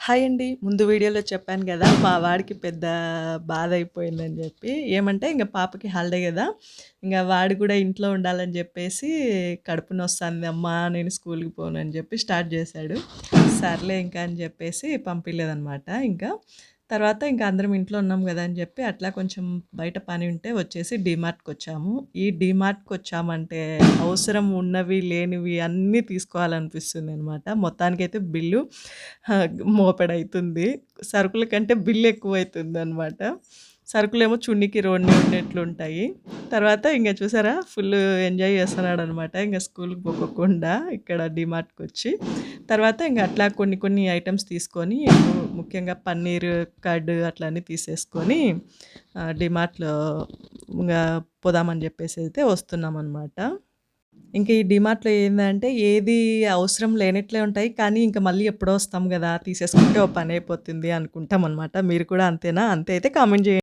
Hi అండి. ముందు వీడియోలో చెప్పాను గదా! మా వాడికి పెద్ద బాధ అయిపోయిందని జెప్పి. ఏమంటే ఇంగ పాపకి హాలిడే గదా! ఇంగ వాడు గూడా ఇంట్లో ఉండాలని జెప్పేసి కడుపు నొస్తాందమ్మా నేను స్కూలుకి పోనని జెప్పి స్టార్ట్ జేశాడు. సర్లే ఇంకా అని జెప్పేసి పంపియలేదనమాట ఇంకా. తర్వాత ఇంకా అందరం ఇంట్లో ఉన్నాం గదా! అని జెప్పి అట్లా కొంచెం బయట పని ఉంటే వచ్చేసి డీమార్ట్‌కొచ్చాము. ఈ డీమార్ట్‌కొచ్చామంటే అవసరం ఉన్నవి, లేనివి అన్నీ తీసుకోవాలనిపిస్తుందనమాట. మొత్తానికైతే బిల్లు మోపెడయితుంది. సరుకుల కంటే బిల్ ఎక్కువైతుందనమాట. సరుకులేమో చున్నీకి రోడ్‌ని ఉండేట్లుంటాయి. తర్వాత ఇంగ చూసారా ఫుల్లు ఎంజాయ్ చేస్తున్నాడనమాట. ఇంగ స్కూలుకి పోకోకుండా ఇక్కడ డీమార్ట్‌కొచ్చి. తర్వాత ఇంగ అట్లా కొన్ని కొన్ని ఐటెమ్స్ తీసుకొని ముఖ్యంగా పన్నీర్, కర్డ్ అట్లా అన్నీ తీసేసుకొని డీమార్ట్‌లో ఇంగ పోదామని జెప్పేసైతే వస్తున్నామనమాట. ఇంక ఈ డీమార్ట్‌లో ఏందంటే, ఏది అవసరం లేనట్లే ఉంటాయి. కానీ ఇంక మళ్ళీ ఎప్పుడో వస్తాం గదా! తీసేసుకుంటే ఓ పనైపోతుంది అనుకుంటామనమాట. మీరు కూడా అంతేనా? అంతే అయితే కామెంట్ జేయండి.